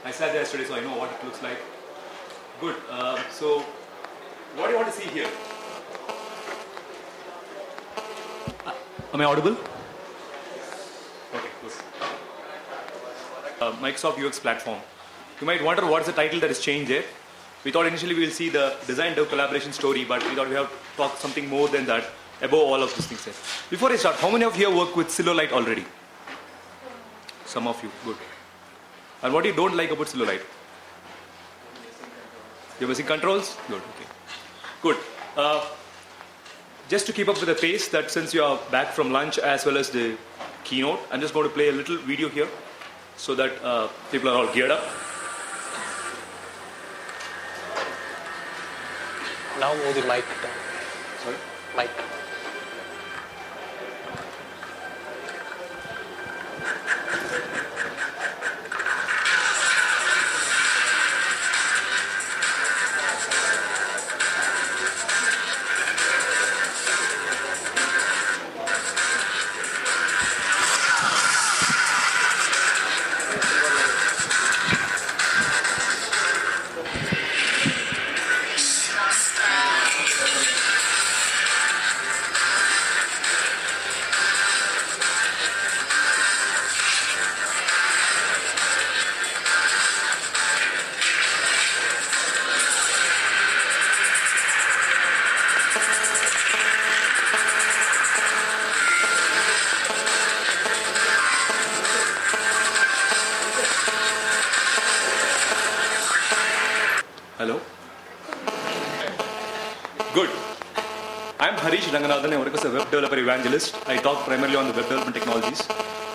I sat there yesterday, so I know what it looks like. Good. So, what do you want to see here? Am I audible? Okay, good. Microsoft UX platform. You might wonder what's the title that is changed there. We thought initially we will see the design dev collaboration story, but we thought we have to talk something more than that above all of these things there. Before I start, how many of you have worked with Silverlight already? Some of you, good. And what you don't like about Silverlight? You're missing controls? Good, okay. Good. Just to keep up with the pace, that since you are back from lunch as well as the keynote, I'm just going to play a little video here so that people are all geared up. Now move the mic down. Sorry? Mic. Hello? Good. I'm Harish, Ranganathan. I work as a web developer evangelist. I talk primarily on the web development technologies.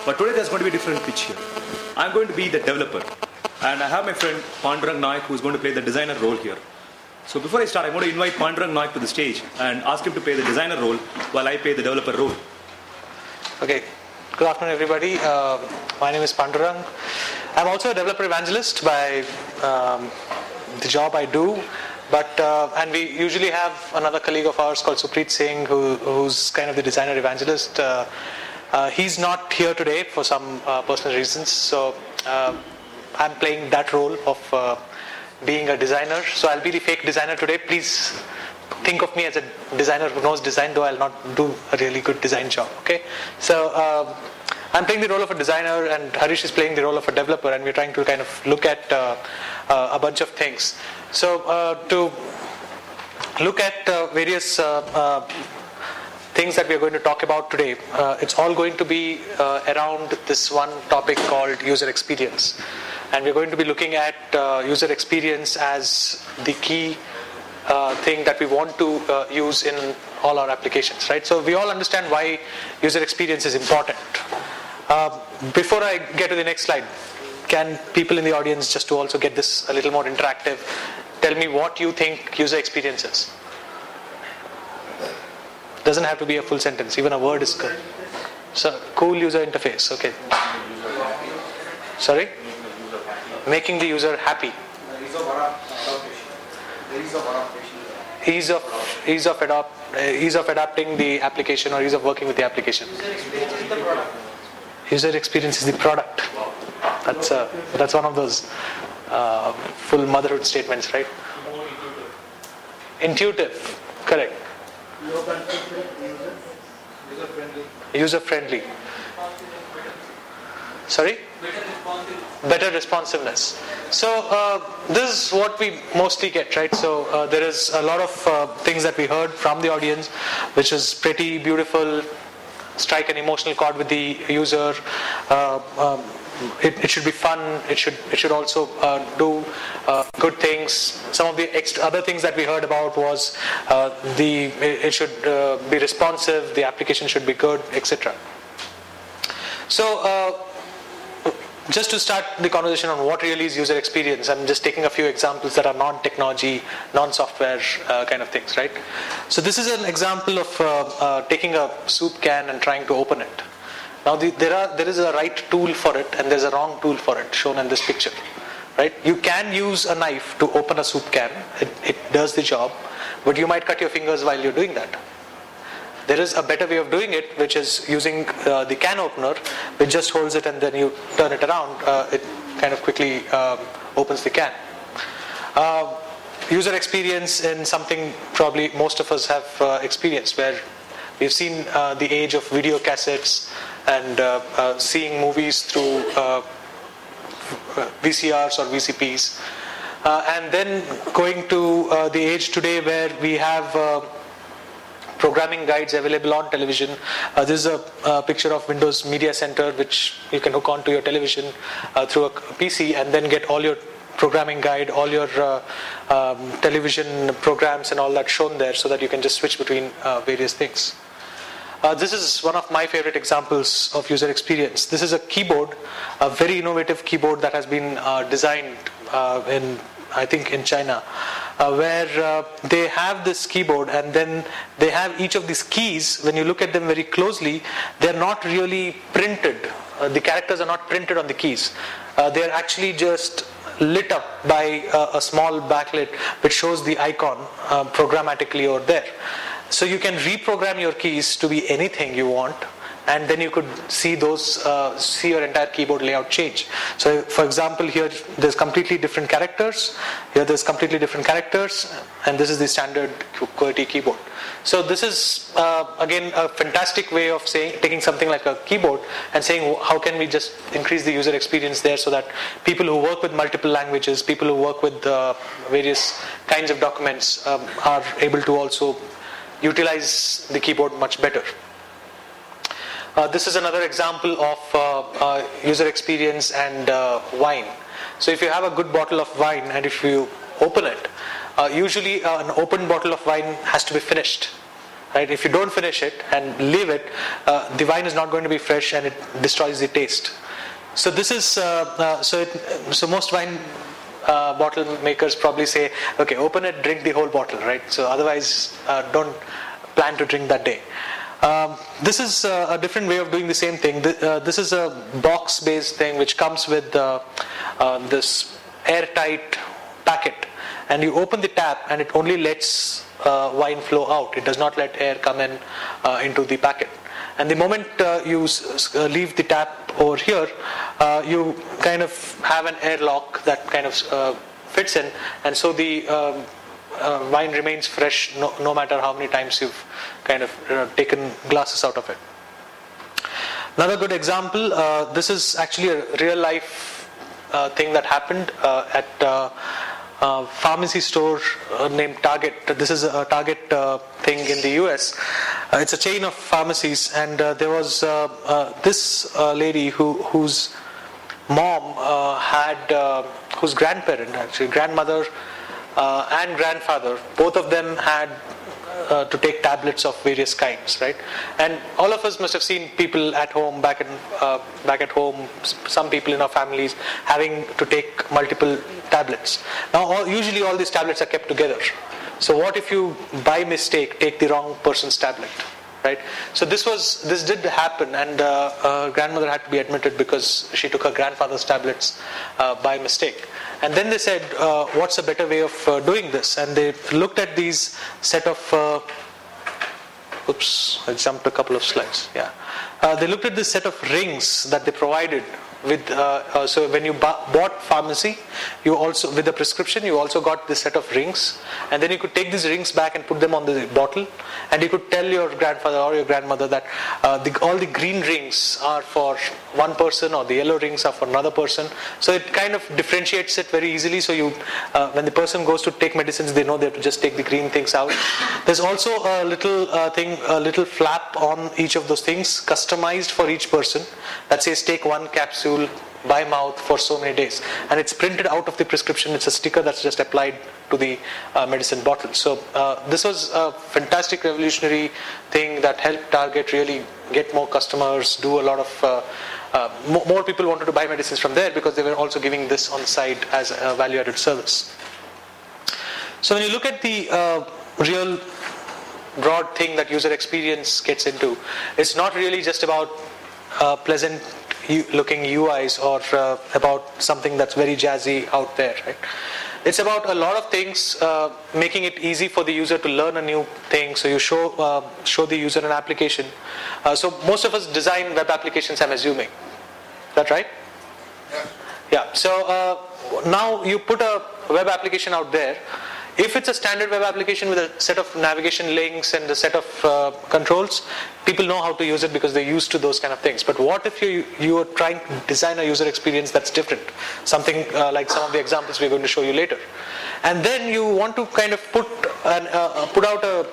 But today there's going to be a different pitch here. I'm going to be the developer. And I have my friend Pandurang Naik who's going to play the designer role here. So before I start, I'm going to invite Pandurang Naik to the stage and ask him to play the designer role while I play the developer role. Okay. Good afternoon, everybody. My name is Pandurang. I'm also a developer evangelist by the job I do, but and we usually have another colleague of ours called Supreet Singh, who's kind of the designer evangelist. He's not here today for some personal reasons, so I'm playing that role of being a designer. So I'll be the fake designer today. Please think of me as a designer who knows design, though I'll not do a really good design job. Okay, so I'm playing the role of a designer, and Harish is playing the role of a developer, and we're trying to kind of look at a bunch of things. So to look at various things that we're going to talk about today, it's all going to be around this one topic called user experience. And we're going to be looking at user experience as the key thing that we want to use in all our applications, right? So we all understand why user experience is important. Before I get to the next slide, can people in the audience, just to also get this a little more interactive, tell me what you think user experience is? Doesn't have to be a full sentence, even a word is good. So, cool user interface, okay. Sorry? Making the user happy. Ease of adapting the application, or ease of working with the application. User experience is the product. That's one of those full motherhood statements, right? Intuitive, correct. User friendly. Sorry? Better responsiveness. So this is what we mostly get, right? So there is a lot of things that we heard from the audience, which is pretty beautiful. Strike an emotional chord with the user. It should be fun. It should also do good things. Some of the other things that we heard about was it should be responsive. The application should be good, etc. So just to start the conversation on what really is user experience, I'm just taking a few examples that are non-technology, non-software kind of things, right? So this is an example of taking a soup can and trying to open it. Now there is a right tool for it and there's a wrong tool for it, shown in this picture, right? You can use a knife to open a soup can. It does the job, but you might cut your fingers while you're doing that. There is a better way of doing it, which is using the can opener, which just holds it and then you turn it around. kind of quickly opens the can. User experience in something probably most of us have experienced, where we've seen the age of video cassettes and seeing movies through VCRs or VCPs, and then going to the age today where we have programming guides available on television. This is a picture of Windows Media Center, which you can hook onto your television through a PC and then get all your programming guide, all your television programs and all that shown there, so that you can just switch between various things. This is one of my favorite examples of user experience. This is a keyboard, a very innovative keyboard that has been designed I think in China, where they have this keyboard and then they have each of these keys. When you look at them very closely, they're not really printed. The characters are not printed on the keys. They're actually just lit up by a small backlit which shows the icon programmatically over there. So you can reprogram your keys to be anything you want, and then you could see see your entire keyboard layout change. So for example, here there's completely different characters, here there's completely different characters, and this is the standard QWERTY keyboard. So this is again a fantastic way of taking something like a keyboard and saying how can we just increase the user experience there, so that people who work with multiple languages, people who work with various kinds of documents are able to also utilize the keyboard much better. This is another example of user experience and wine. So if you have a good bottle of wine and if you open it, usually an open bottle of wine has to be finished. Right? If you don't finish it and leave it, the wine is not going to be fresh and it destroys the taste. So this is so most wine bottle makers probably say, okay, open it, drink the whole bottle, right? So otherwise, don't plan to drink that day. This is a different way of doing the same thing. This is a box-based thing which comes with this airtight packet, and you open the tap and it only lets wine flow out. It does not let air come in into the packet. And the moment you leave the tap over here, you kind of have an airlock that kind of fits in, and so the wine remains fresh no matter how many times you've kind of taken glasses out of it. Another good example, this is actually a real life thing that happened at a pharmacy store named Target. This is a Target thing in the US. It's a chain of pharmacies, and there was this lady whose mom whose grandparent, actually grandmother and grandfather, both of them had to take tablets of various kinds, right? And all of us must have seen people at home, back at home, some people in our families having to take multiple tablets. Now, usually all these tablets are kept together. So what if you, by mistake, take the wrong person's tablet, right? So this did happen, and grandmother had to be admitted because she took her grandfather's tablets by mistake. And then they said, what's a better way of doing this? And they looked at these set of, oops, I jumped a couple of slides, yeah. They looked at this set of rings that they provided with, so when you bought pharmacy, you also, with the prescription, you also got this set of rings, and then you could take these rings back and put them on the bottle, and you could tell your grandfather or your grandmother that all the green rings are for one person, or the yellow rings are for another person. So it kind of differentiates it very easily. So you, when the person goes to take medicines, they know they have to just take the green things out. There's also a little a little flap on each of those things, customized for each person, that says take one capsule by mouth for so many days, and it's printed out of the prescription. It's a sticker that's just applied to the medicine bottle. So this was a fantastic revolutionary thing that helped Target really get more customers, do a lot of more people wanted to buy medicines from there because they were also giving this on the side as a value-added service. So when you look at the real broad thing that user experience gets into, it's not really just about pleasant looking UIs or about something that's very jazzy out there, right? It's about a lot of things, making it easy for the user to learn a new thing. So you show the user an application. So most of us design web applications, I'm assuming. Is that right? Yeah. Yeah, so now you put a web application out there. If it's a standard web application with a set of navigation links and a set of controls, people know how to use it because they're used to those kind of things. But what if you are trying to design a user experience that's different? Something like some of the examples we're going to show you later. And then you want to kind of put out a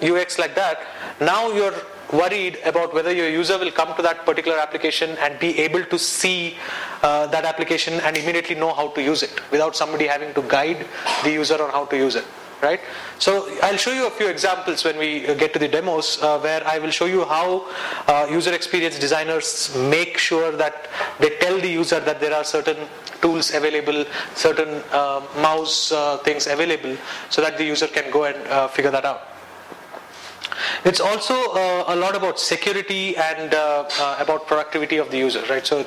UX like that. Now you're worried about whether your user will come to that particular application and be able to see that application and immediately know how to use it without somebody having to guide the user on how to use it, right? So I'll show you a few examples when we get to the demos where I will show you how user experience designers make sure that they tell the user that there are certain tools available, certain mouse things available, so that the user can go and figure that out. It's also a lot about security and about productivity of the user, right? So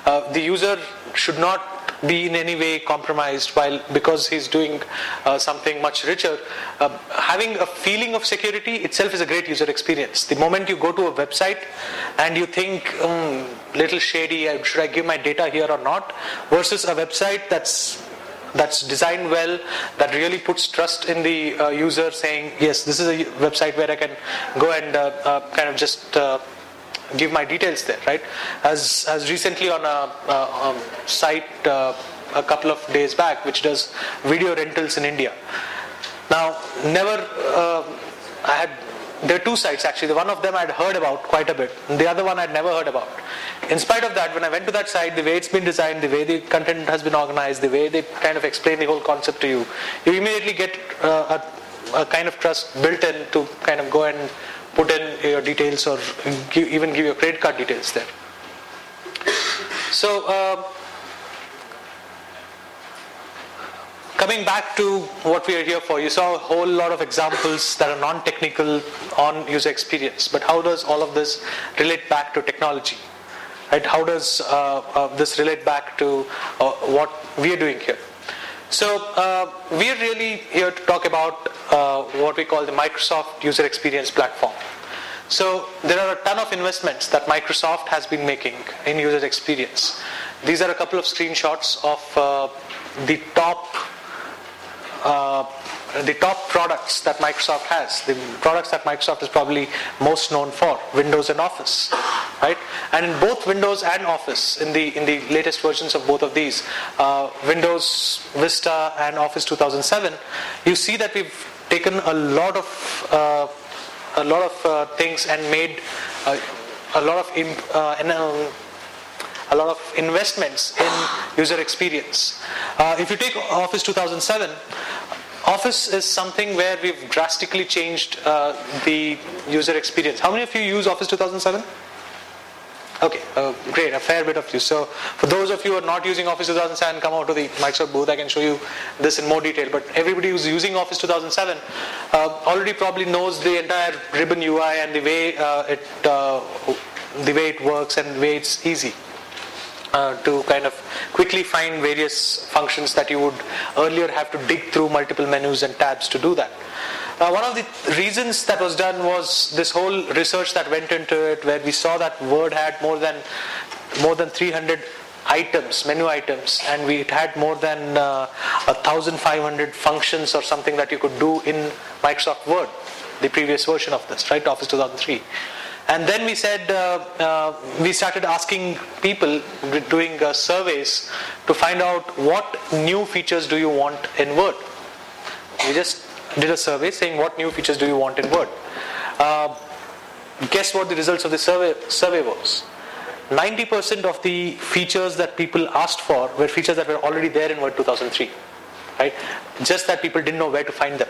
the user should not be in any way compromised because he's doing something much richer. Having a feeling of security itself is a great user experience. The moment you go to a website and you think, little shady, should I give my data here or not? Versus a website that's designed well, that really puts trust in the user, saying, yes, this is a website where I can go and kind of just give my details there, right? As recently on a site a couple of days back, which does video rentals in India. Now, there are two sites actually. One of them I'd heard about quite a bit, and the other one I'd never heard about. In spite of that, when I went to that site, the way it's been designed, the way the content has been organized, the way they kind of explain the whole concept to you, you immediately get a kind of trust built in to kind of go and put in your details or even give your credit card details there. So, coming back to what we are here for, you saw a whole lot of examples that are non-technical on user experience. But how does all of this relate back to technology? Right? How does this relate back to what we are doing here? So we are really here to talk about what we call the Microsoft User Experience Platform. So there are a ton of investments that Microsoft has been making in user experience. These are a couple of screenshots of the top products that Microsoft has. The products that Microsoft is probably most known for, Windows and Office, right? And in both Windows and Office, in the latest versions of both of these, Windows Vista and Office 2007, you see that we've taken a lot of things and made a lot of investments in user experience. If you take Office 2007, Office is something where we've drastically changed the user experience. How many of you use Office 2007? Okay, great, a fair bit of you. So for those of you who are not using Office 2007, come out to the Microsoft booth. I can show you this in more detail. But everybody who's using Office 2007 already probably knows the entire ribbon UI and the way it works and the way it's easy to kind of quickly find various functions that you would earlier have to dig through multiple menus and tabs to do that. One of the reasons that was done was this whole research that went into it, where we saw that Word had more than 300 items, menu items, and it had more than 1,500 functions or something that you could do in Microsoft Word, the previous version of this, right, Office 2003. And then we said, we started asking people, doing surveys to find out what new features do you want in Word. We just did a survey saying what new features do you want in Word. Guess what the results of the survey was? 90% of the features that people asked for were features that were already there in Word 2003. Right? Just that people didn't know where to find them.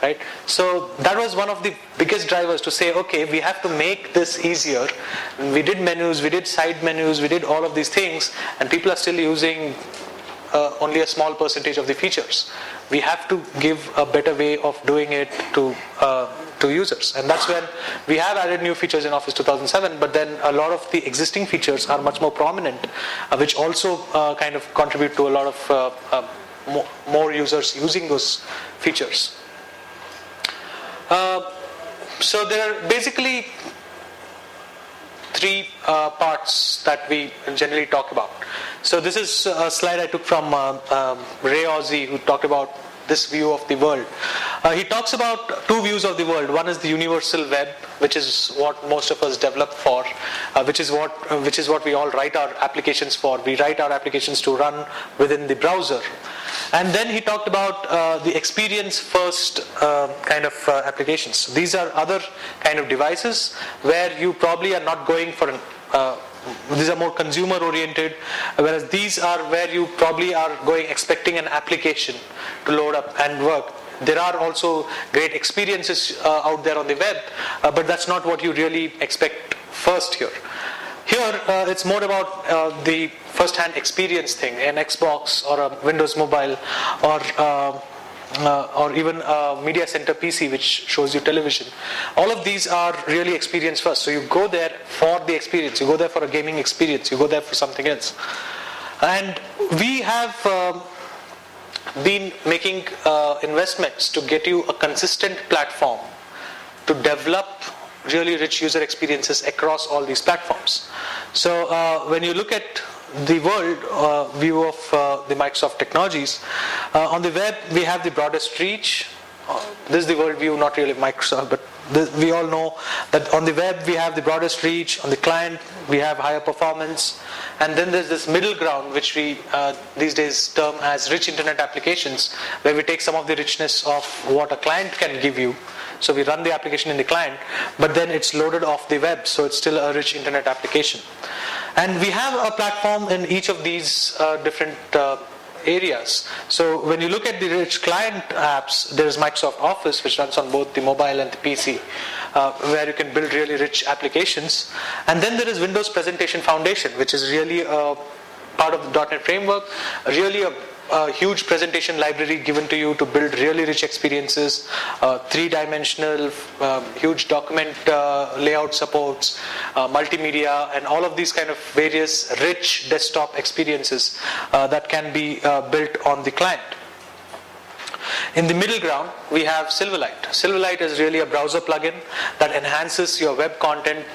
Right? So that was one of the biggest drivers to say, okay, we have to make this easier. We did menus, we did side menus, we did all of these things, and people are still using only a small percentage of the features. We have to give a better way of doing it to users, and that's when we have added new features in Office 2007. But then a lot of the existing features are much more prominent, which also kind of contribute to a lot of more users using those features. So there are basically three parts that we generally talk about. So this is a slide I took from Ray Ozzie, who talked about this view of the world. He talks about two views of the world. One is the universal web, which is what most of us develop for, which is what we all write our applications for. We write our applications to run within the browser. And then he talked about the experience first kind of applications. These are other kind of devices where you probably are not going for these are more consumer oriented, whereas these are where you probably are going expecting an application to load up and work. There are also great experiences out there on the web, but that's not what you really expect first here. Here it's more about the first-hand experience thing, an Xbox or a Windows Mobile or even a media center PC which shows you television. All of these are really experience first. So you go there for the experience, you go there for a gaming experience, you go there for something else. And we have been making investments to get you a consistent platform to develop really rich user experiences across all these platforms. So when you look at the world view of the Microsoft technologies, on the web we have the broadest reach. This is the world view, not really Microsoft, but we all know that on the web we have the broadest reach, on the client we have higher performance, and then there's this middle ground which we these days term as rich internet applications, where we take some of the richness of what a client can give you. So we run the application in the client, but then it's loaded off the web, so it's still a rich internet application. And we have a platform in each of these different areas. So when you look at the rich client apps, there is Microsoft Office, which runs on both the mobile and the PC, where you can build really rich applications. And then there is Windows Presentation Foundation, which is really a part of the .NET framework, really a huge presentation library given to you to build really rich experiences, three-dimensional, huge document layout supports, multimedia, and all of these kind of various rich desktop experiences that can be built on the client. In the middle ground, we have Silverlight. Silverlight is really a browser plugin that enhances your web content.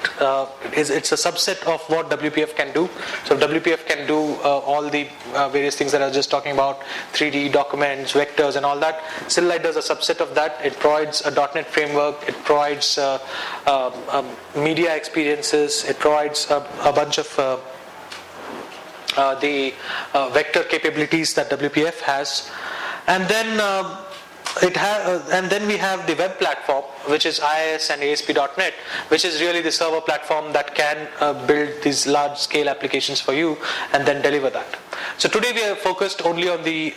It's a subset of what WPF can do. So WPF can do all the various things that I was just talking about, 3D documents, vectors, and all that. Silverlight does a subset of that. It provides a .NET framework. It provides media experiences. It provides a bunch of the vector capabilities that WPF has. And then we have the web platform, which is IIS and ASP.NET, which is really the server platform that can build these large-scale applications for you and then deliver that. So today we are focused only on the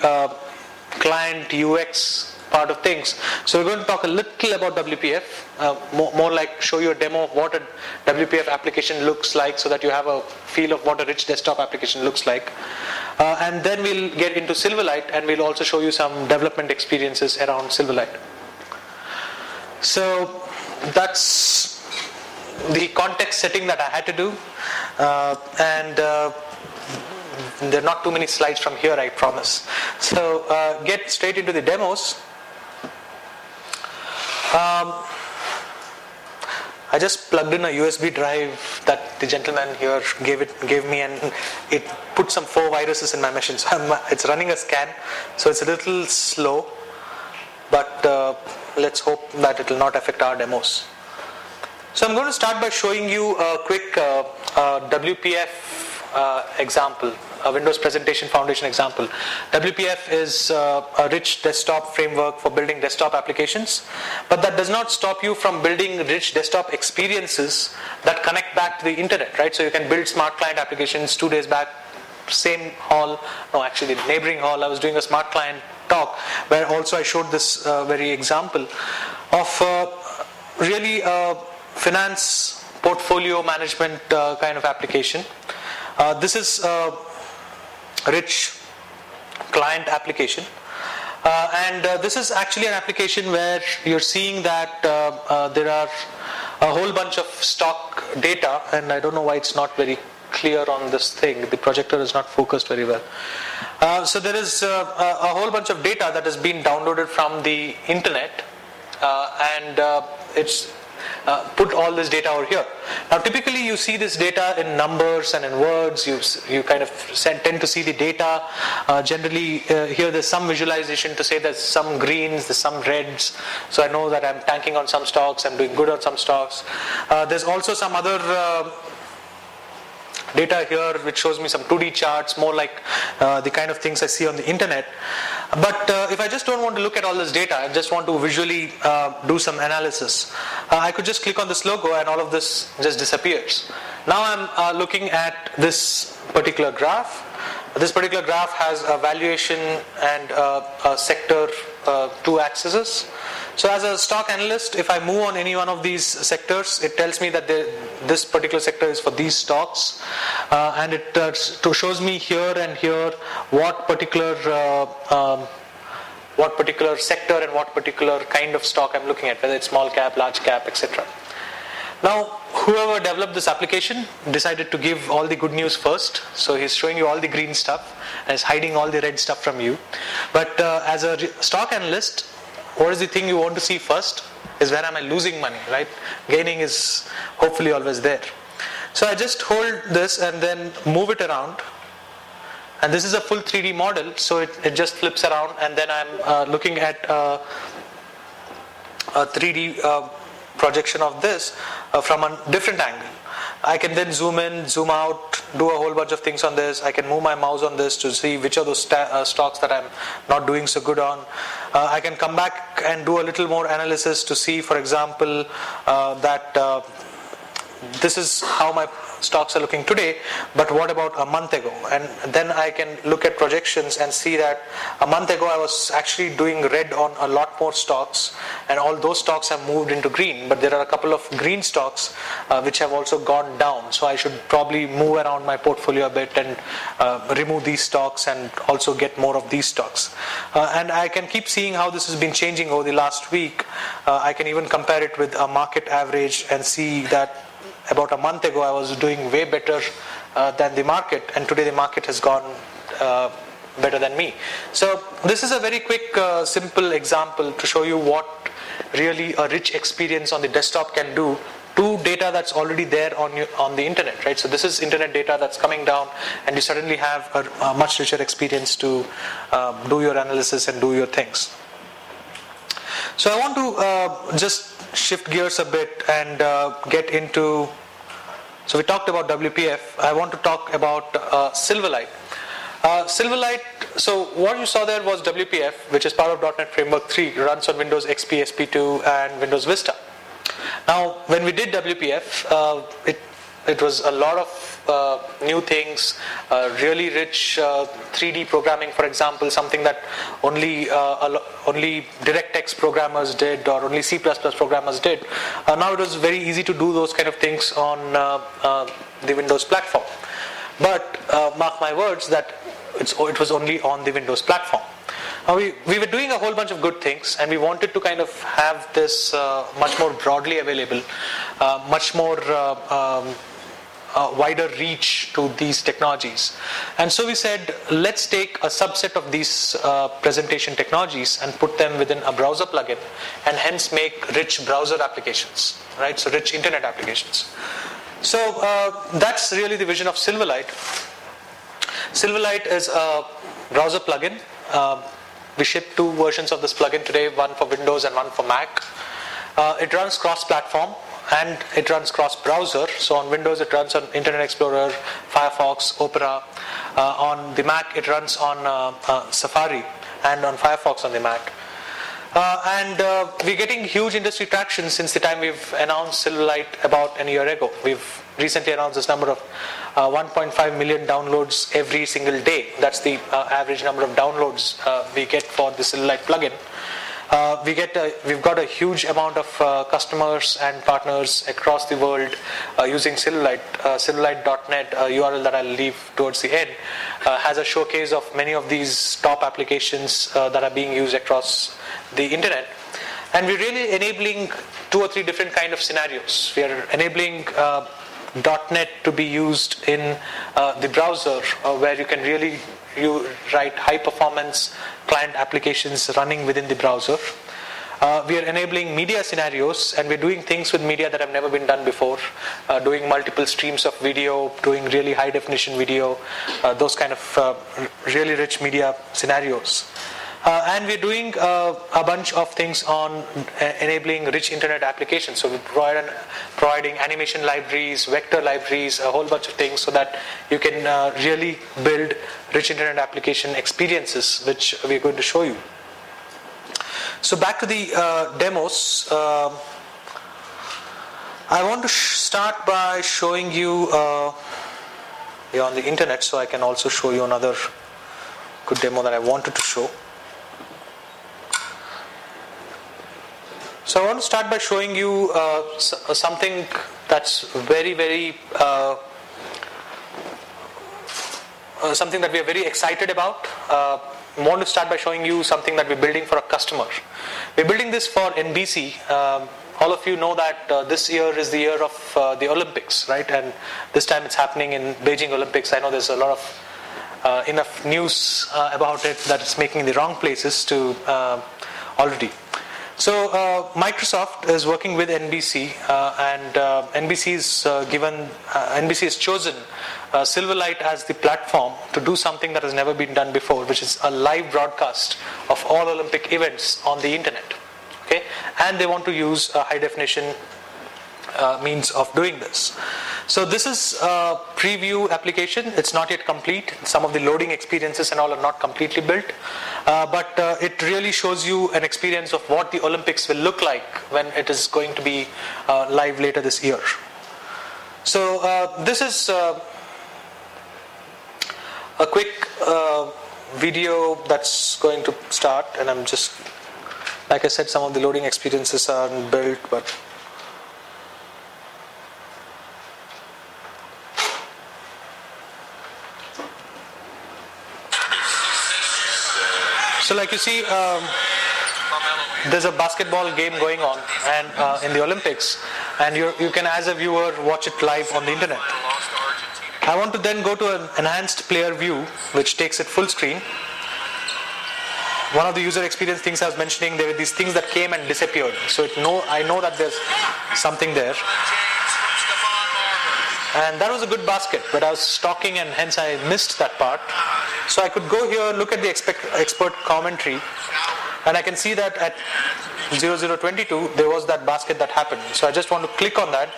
client UX part of things. So we're going to talk a little about WPF, more like show you a demo of what a WPF application looks like, so that you have a feel of what a rich desktop application looks like. And then we'll get into Silverlight, and we'll also show you some development experiences around Silverlight. So that's the context setting that I had to do, and there are not too many slides from here, I promise. So get straight into the demos. I just plugged in a USB drive that the gentleman here gave me, and it put some 4 viruses in my machine. So it's running a scan, so it's a little slow, but let's hope that it will not affect our demos. So I'm going to start by showing you a quick WPF example, a Windows Presentation Foundation example. WPF is a rich desktop framework for building desktop applications, but that does not stop you from building rich desktop experiences that connect back to the internet, right? So you can build smart client applications. 2 days back, same hall, no, actually the neighboring hall, I was doing a smart client talk where also I showed this very example of really finance portfolio management kind of application. This is rich client application, and this is actually an application where you're seeing that there are a whole bunch of stock data, and I don't know why it's not very clear on this thing. The projector is not focused very well. So there is a whole bunch of data that has been downloaded from the internet, and put all this data over here. Now typically you see this data in numbers and in words. You kind of tend to see the data. Generally here there's some visualization to say there's some greens, there's some reds. So I know that I'm tanking on some stocks, I'm doing good on some stocks. There's also some other data here which shows me some 2D charts, more like the kind of things I see on the internet. But if I just don't want to look at all this data, I just want to visually do some analysis, I could just click on this logo and all of this just disappears. Now I'm looking at this particular graph. This particular graph has a valuation and a sector, 2 axes. So as a stock analyst, if I move on any one of these sectors, it tells me that this particular sector is for these stocks, and it shows me here and here what particular sector and what particular kind of stock I'm looking at, whether it's small cap, large cap, etc. Now, whoever developed this application decided to give all the good news first. So he's showing you all the green stuff and is hiding all the red stuff from you. But as a stock analyst, what is the thing you want to see first is where am I losing money, right? Gaining is hopefully always there. So I just hold this and then move it around. And this is a full 3D model, so it just flips around, and then I'm looking at a 3D projection of this from a different angle. I can then zoom in, zoom out, do a whole bunch of things on this. I can move my mouse on this to see which of those stocks that I'm not doing so good on. I can come back and do a little more analysis to see, for example, that this is how my stocks are looking today, but what about a month ago? And then I can look at projections and see that a month ago I was actually doing red on a lot more stocks, and all those stocks have moved into green, but there are a couple of green stocks which have also gone down. So I should probably move around my portfolio a bit and remove these stocks and also get more of these stocks. And I can keep seeing how this has been changing over the last week. I can even compare it with a market average and see that about a month ago I was doing way better than the market, and today the market has gone better than me. So this is a very quick simple example to show you what really a rich experience on the desktop can do to data that's already there on the internet, right? So this is internet data that's coming down, and you suddenly have a much richer experience to do your analysis and do your things. So I want to just shift gears a bit and get into, so we talked about WPF. I want to talk about Silverlight. Silverlight, so what you saw there was WPF, which is part of .NET Framework 3, runs on Windows XP, SP2 and Windows Vista. Now when we did WPF, it was a lot of new things, really rich 3D programming, for example, something that only DirectX programmers did or only C++ programmers did. Now it was very easy to do those kind of things on the Windows platform. But mark my words that it was only on the Windows platform. Now we were doing a whole bunch of good things, and we wanted to kind of have this much more broadly available, much more wider reach to these technologies. And so we said, let's take a subset of these presentation technologies and put them within a browser plugin, and hence make rich browser applications, right? So rich internet applications. So that's really the vision of Silverlight. Silverlight is a browser plugin. We ship 2 versions of this plugin today, one for Windows and one for Mac. It runs cross-platform and it runs cross-browser. So on Windows it runs on Internet Explorer, Firefox, Opera. On the Mac it runs on Safari and on Firefox on the Mac. And we're getting huge industry traction since the time we've announced Silverlight about a year ago. We've recently announced this number of 1.5 million downloads every single day. That's the average number of downloads we get for the Silverlight plugin. We've got a huge amount of customers and partners across the world using Silverlight. Silverlight.net, URL that I'll leave towards the end, has a showcase of many of these top applications that are being used across the internet. And we're really enabling 2 or 3 different kind of scenarios. We are enabling .NET to be used in the browser, where you can really write high performance client applications running within the browser. We are enabling media scenarios, and we're doing things with media that have never been done before, doing multiple streams of video, doing really high definition video, those kind of really rich media scenarios. And we're doing a bunch of things on enabling rich internet applications. So we're providing animation libraries, vector libraries, a whole bunch of things so that you can really build rich internet application experiences, which we're going to show you. So back to the demos. I want to start by showing you you're on the internet, so I can also show you another good demo that I wanted to show. So I want to start by showing you something that's very something that we are very excited about. I want to start by showing you something that we're building for a customer. We're building this for NBC. All of you know that this year is the year of the Olympics, right? And this time it's happening in Beijing Olympics. I know there's a lot of enough news about it that it's making the wrong places to already. So Microsoft is working with NBC, and NBC has chosen Silverlight as the platform to do something that has never been done before, which is a live broadcast of all Olympic events on the internet. Okay, and they want to use a high definition means of doing this. So this is a preview application. It's not yet complete. Some of the loading experiences and all are not completely built, but it really shows you an experience of what the Olympics will look like when it is going to be live later this year. So this is a quick video that's going to start, and I'm just, like I said, some of the loading experiences aren't built, but so like you see, there's a basketball game going on and in the Olympics, and you can, as a viewer, watch it live on the internet. I want to then go to an enhanced player view, which takes it full screen. One of the user experience things I was mentioning, there were these things that came and disappeared. So I know that there's something there. And that was a good basket, but I was stalking and hence I missed that part. So I could go here, look at the expert commentary, and I can see that at 0022 there was that basket that happened. So I just want to click on that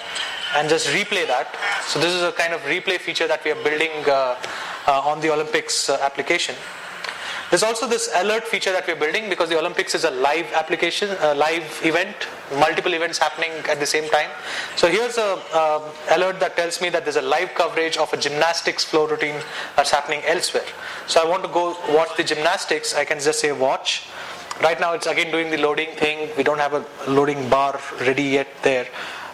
and just replay that. So this is a kind of replay feature that we are building on the Olympics application. There's also this alert feature that we're building because the Olympics is a live application, a live event, multiple events happening at the same time. So here's a alert that tells me that there's a live coverage of a gymnastics floor routine that's happening elsewhere. So I want to go watch the gymnastics. I can just say watch. Right now it's again doing the loading thing. We don't have a loading bar ready yet there.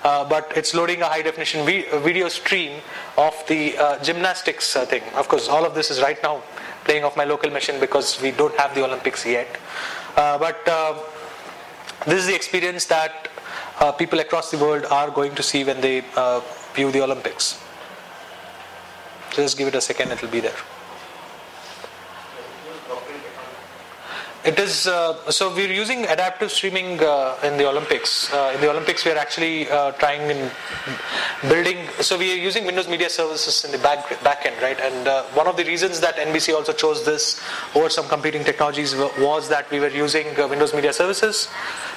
But it's loading a high definition video stream of the gymnastics thing. Of course, all of this is right now playing off my local machine because we don't have the Olympics yet. But this is the experience that people across the world are going to see when they view the Olympics. Just give it a second, it will be there. It is so we're using adaptive streaming in the Olympics. In the Olympics, we are actually trying in building. So we are using Windows Media Services in the back end, right? And one of the reasons that NBC also chose this over some competing technologies was that we were using Windows Media Services,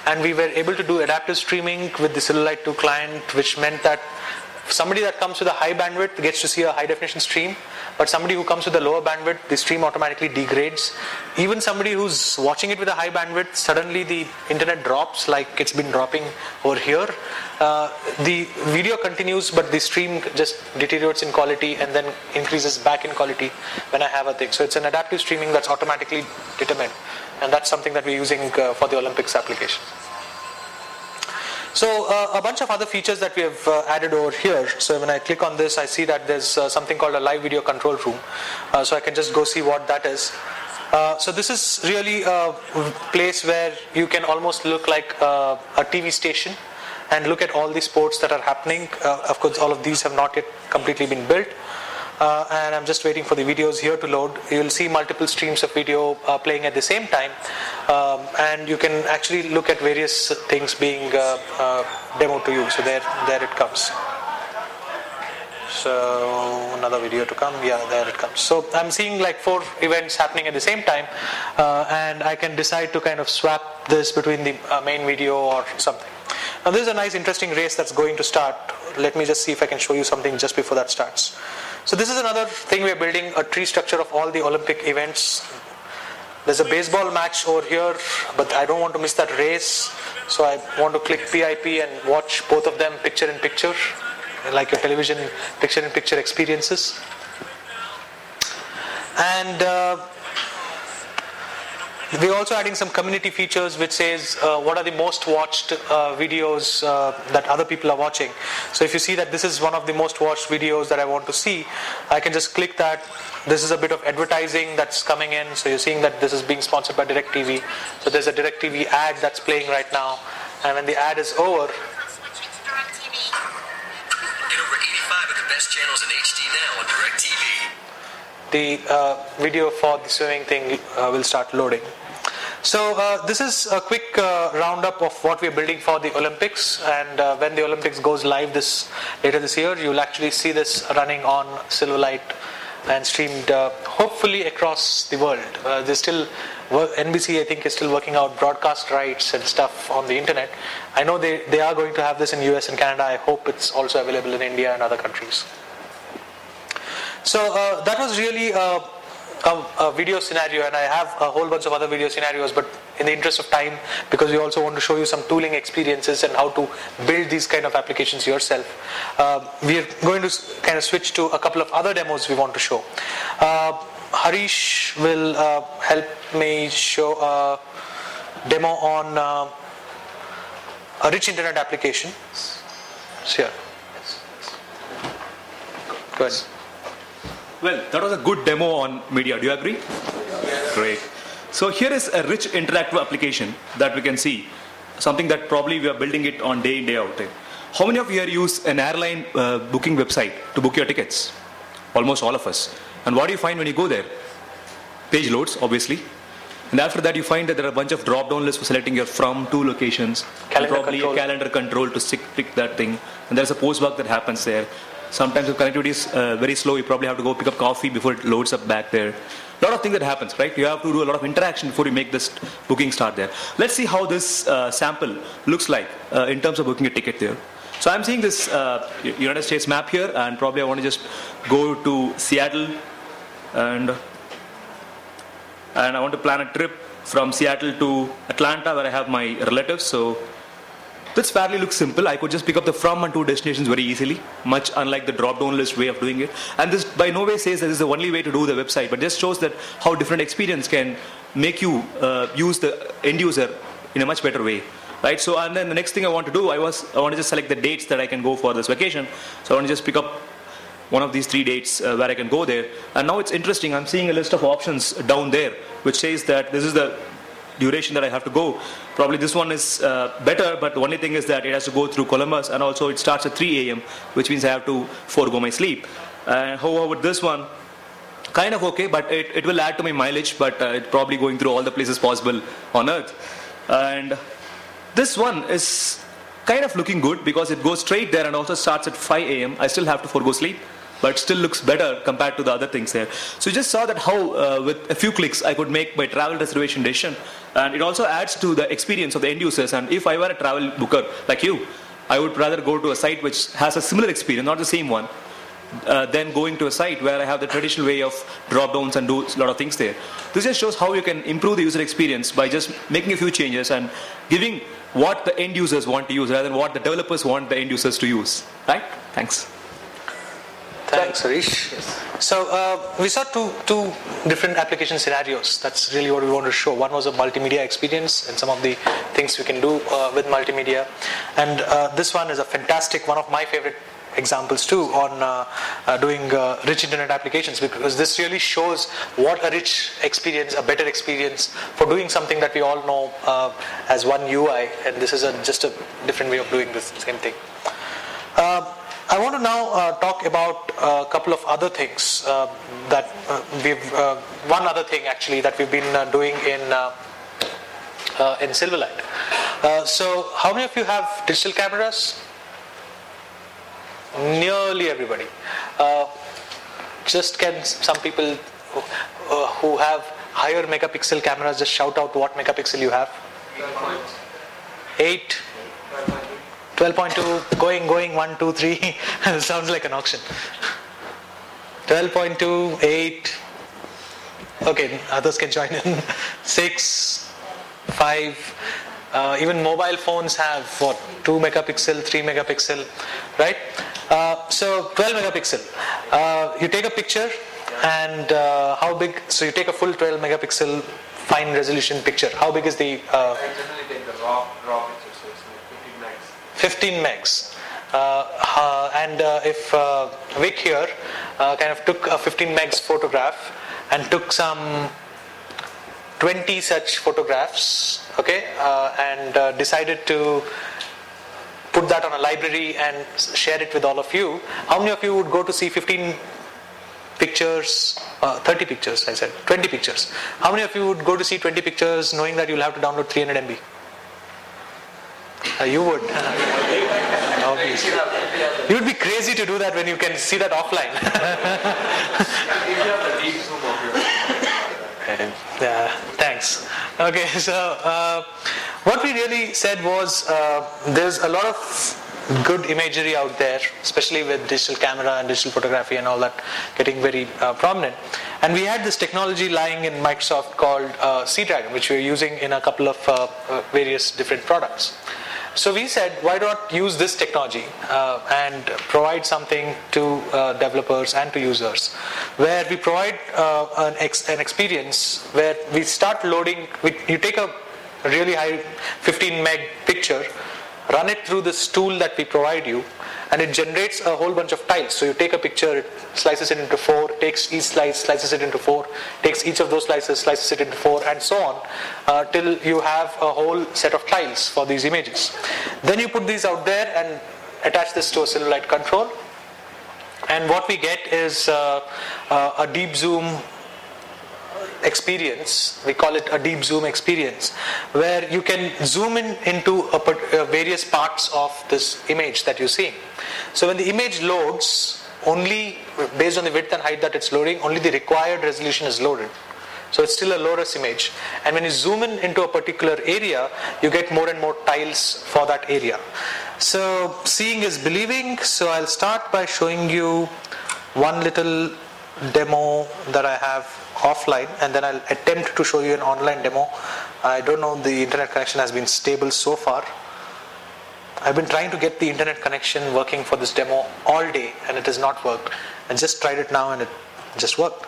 and we were able to do adaptive streaming with the Silverlight 2 client, which meant that somebody that comes with a high bandwidth gets to see a high definition stream, but somebody who comes with a lower bandwidth, the stream automatically degrades. Even somebody who's watching it with a high bandwidth, suddenly the internet drops like it's been dropping over here. The video continues, but the stream just deteriorates in quality and then increases back in quality when I have a thing. So it's an adaptive streaming that's automatically determined, and that's something that we're using for the Olympics application. So a bunch of other features that we have added over here. So when I click on this, I see that there's something called a live video control room. So I can just go see what that is. So this is really a place where you can almost look like a TV station and look at all the sports that are happening. Of course, all of these have not yet completely been built. And I'm just waiting for the videos here to load. You will see multiple streams of video playing at the same time. and you can actually look at various things being demoed to you. So there it comes. So another video to come. Yeah, there it comes. So I'm seeing like 4 events happening at the same time, and I can decide to kind of swap this between the main video or something. Now this is a nice interesting race that's going to start. Let me just see if I can show you something just before that starts. So this is another thing we're building, a tree structure of all the Olympic events. There's a baseball match over here, but I don't want to miss that race. So I want to click PIP and watch both of them picture in picture, like your television picture in picture experiences. And we're also adding some community features which says what are the most watched videos that other people are watching. So if you see that this is one of the most watched videos that I want to see, I can just click that. This is a bit of advertising that's coming in. So you're seeing that this is being sponsored by DirecTV. So there's a DirecTV ad that's playing right now. And when the ad is over, Get over 85 of the best channels in HD now on DirecTV. the video for the swimming thing will start loading. So this is a quick roundup of what we're building for the Olympics, and when the Olympics goes live later this year, you'll actually see this running on Silverlight and streamed hopefully across the world. There's still NBC, I think, is still working out broadcast rights and stuff on the internet. I know they are going to have this in US and Canada. I hope it's also available in India and other countries. So that was really a video scenario, and I have a whole bunch of other video scenarios, but in the interest of time, because we also want to show you some tooling experiences and how to build these kind of applications yourself, we are going to kind of switch to a couple of other demos we want to show. Harish will help me show a demo on a rich internet application. So here. Go ahead. Well, that was a good demo on media. Do you agree? Yes. Great. So here is a rich interactive application that we can see. Something that probably we are building it on day in, day out. How many of you here use an airline booking website to book your tickets? Almost all of us. And what do you find when you go there? Page loads, obviously. And after that, you find that there are a bunch of drop-down lists for selecting your from, to locations. Probably a calendar control to pick that thing. And there's a post bug that happens there. Sometimes if connectivity is very slow, you probably have to go pick up coffee before it loads up back there. A lot of things that happens, right? You have to do a lot of interaction before you make this booking start there. Let's see how this sample looks like in terms of booking a ticket there. So I'm seeing this United States map here, and probably I want to just go to Seattle, and I want to plan a trip from Seattle to Atlanta, where I have my relatives. So this fairly looks simple. I could just pick up the from and to destinations very easily, much unlike the drop-down list way of doing it. And this by no way says that this is the only way to do the website, but just shows that how different experience can make you use the end user in a much better way. Right? So, and then the next thing I want to do, I want to just select the dates that I can go for this vacation. So I want to just pick up one of these 3 dates where I can go there. And now it's interesting. I'm seeing a list of options down there, which says that this is the duration that I have to go. Probably this one is better, but the only thing is that it has to go through Columbus, and also it starts at 3 a.m., which means I have to forego my sleep. However, this one, kind of okay, but it will add to my mileage, but it's probably going through all the places possible on Earth. And this one is kind of looking good because it goes straight there and also starts at 5 a.m. I still have to forego sleep, but still looks better compared to the other things there. So you just saw that how with a few clicks I could make my travel reservation decision, and it also adds to the experience of the end users. And if I were a travel booker like you, I would rather go to a site which has a similar experience, not the same one, than going to a site where I have the traditional way of drop downs and do a lot of things there. This just shows how you can improve the user experience by just making a few changes and giving what the end users want to use rather than what the developers want the end users to use. Right? Thanks. Thanks, Harish. Yes. So we saw two different application scenarios. That's really what we want to show. One was a multimedia experience and some of the things we can do with multimedia. And this one is a fantastic, one of my favorite examples too on doing rich internet applications, because this really shows what a rich experience, a better experience for doing something that we all know as one UI, and this is just a different way of doing this same thing. I want to now talk about a couple of other things that one other thing actually that we've been doing in in Silverlight. So how many of you have digital cameras? Nearly everybody. Just can some people who have higher megapixel cameras just shout out what megapixel you have? 8, 12.2, going, 1, 2, 3. Sounds like an auction. 12.2, 8. Okay, others can join in. 6, 5. Even mobile phones have what? 2 megapixel, 3 megapixel, right? So 12 megapixel. You take a picture and how big? So you take a full 12 megapixel fine resolution picture. How big is the? I generally take the raw picture, so it's like 15 megs. And if Vic here kind of took a 15 megs photograph and took some 20 such photographs, okay, and decided to put that on a library and share it with all of you, how many of you would go to see 15 pictures, 30 pictures, I said, 20 pictures. How many of you would go to see 20 pictures knowing that you'll have to download 300 MB? You would. Obviously. You would be crazy to do that when you can see that offline. Yeah, thanks. Okay, so what we really said was there's a lot of good imagery out there, especially with digital camera and digital photography and all that getting very prominent. And we had this technology lying in Microsoft called C-Dragon, which we're using in a couple of various different products. So we said, why not use this technology and provide something to developers and to users, where we provide an experience where we start loading, you take a really high 15 meg picture, run it through this tool that we provide you, and it generates a whole bunch of tiles. So you take a picture, it slices it into 4, takes each slice, slices it into 4, takes each of those slices, slices it into 4, and so on, till you have a whole set of tiles for these images. Then you put these out there and attach this to a Silverlight control, and what we get is a deep zoom experience. We call it a deep zoom experience, where you can zoom in into various parts of this image that you're seeing. So when the image loads, only based on the width and height that it's loading, only the required resolution is loaded. So it's still a low-res image. And when you zoom in into a particular area, you get more and more tiles for that area. So seeing is believing. So I'll start by showing you one little demo that I have offline, and then I'll attempt to show you an online demo. I don't know, the internet connection has been stable so far. I've been trying to get the internet connection working for this demo all day, and it has not worked. I just tried it now and it just worked.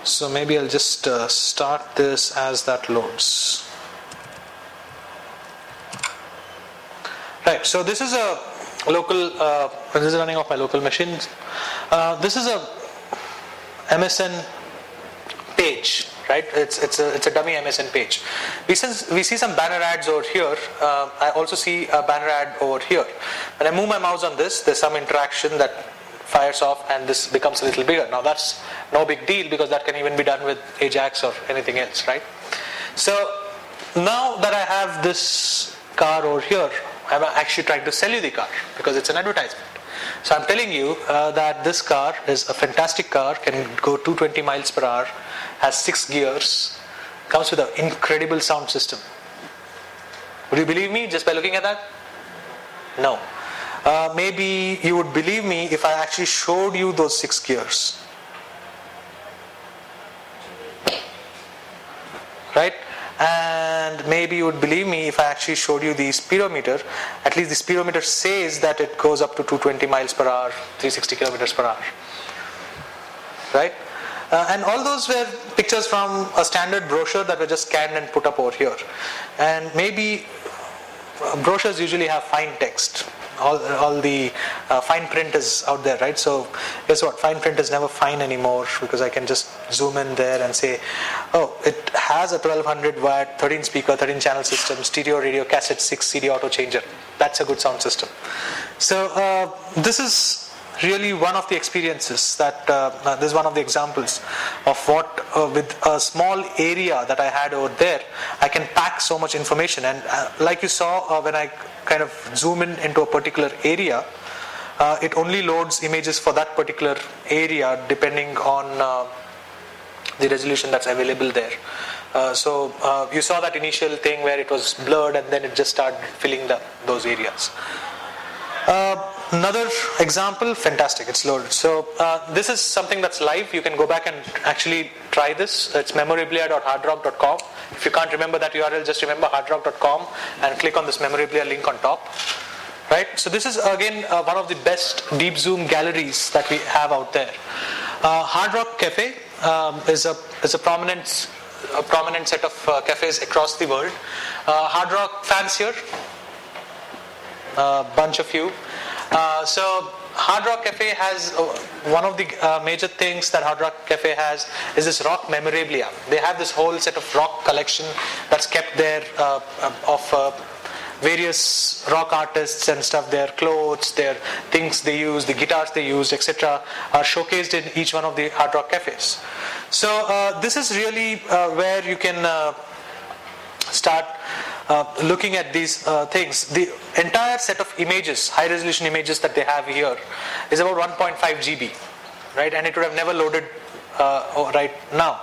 So maybe I'll just start this as that loads. Right, so this is a local, this is running off my local machine. This is a MSN page, right? It's a dummy MSN page. We see some banner ads over here. I also see a banner ad over here. When I move my mouse on this, there's some interaction that fires off and this becomes a little bigger. Now that's no big deal because that can even be done with Ajax or anything else, right? So now that I have this car over here, I'm actually trying to sell you the car because it's an advertisement. So I'm telling you that this car is a fantastic car, can go 220 miles per hour, has 6 gears, comes with an incredible sound system. Would you believe me just by looking at that? No. Maybe you would believe me if I actually showed you those 6 gears. Right? And maybe you would believe me if I actually showed you the speedometer. At least the speedometer says that it goes up to 220 miles per hour, 360 kilometers per hour. Right? And all those were pictures from a standard brochure that were just scanned and put up over here. And maybe brochures usually have fine text. All the fine print is out there, right? So guess what? Fine print is never fine anymore because I can just zoom in there and say, oh, it has a 1200 watt, 13 speaker, 13 channel system, stereo radio, cassette 6 CD auto changer. That's a good sound system. So this is really one of the experiences that this is one of the examples of what with a small area that I had over there, I can pack so much information. And like you saw when I kind of zoom in into a particular area, it only loads images for that particular area depending on the resolution that's available there. So you saw that initial thing where it was blurred and then it just started filling those areas. Another example, fantastic, it's loaded. So this is something that's live. You can go back and actually try this. It's memorabilia.hardrock.com. If you can't remember that URL, just remember hardrock.com and click on this memorabilia link on top. Right. So this is again one of the best deep zoom galleries that we have out there. Hard Rock Cafe is a prominent set of cafes across the world. Hard Rock fans here, a bunch of you. So Hard Rock Cafe has one of the major things that Hard Rock Cafe has is this rock memorabilia. They have this whole set of rock collection that's kept there of various rock artists and stuff. Their clothes, their things they use, the guitars they use, etc. are showcased in each one of the Hard Rock Cafes. So this is really where you can start looking at these things. The entire set of images, high resolution images that they have here is about 1.5 GB, right? And it would have never loaded right now.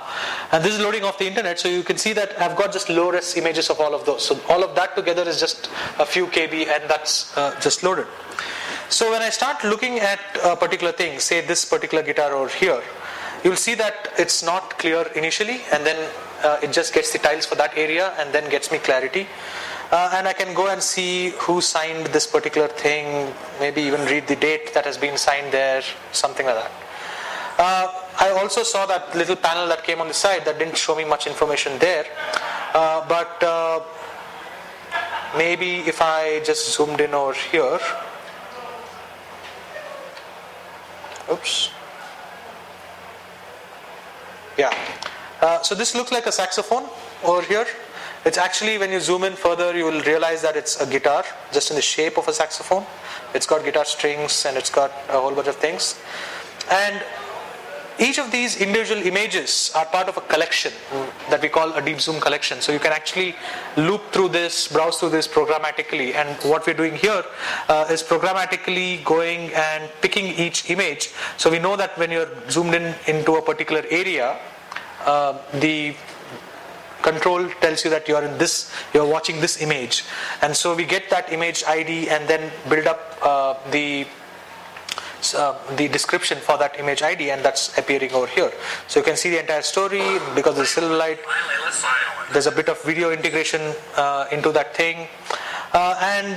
And this is loading off the internet, so you can see that I've got just low res images of all of those. So all of that together is just a few KB, and that's just loaded. So when I start looking at a particular thing, say this particular guitar over here, you'll see that it's not clear initially, and then it just gets the tiles for that area and then gets me clarity. And I can go and see who signed this particular thing, maybe even read the date that has been signed there, something like that. I also saw that little panel that came on the side that didn't show me much information there, but maybe if I just zoomed in over here, oops, yeah, so this looks like a saxophone over here. It's actually, when you zoom in further, you will realize that it's a guitar just in the shape of a saxophone. It's got guitar strings and it's got a whole bunch of things, and each of these individual images are part of a collection that we call a deep zoom collection. So you can actually loop through this, browse through this programmatically. And what we're doing here is programmatically going and picking each image. So we know that when you're zoomed in into a particular area, the control tells you that you're watching this image. And so we get that image ID and then build up the description for that image ID, and that's appearing over here. So you can see the entire story because of the Silverlight. There's a bit of video integration into that thing. And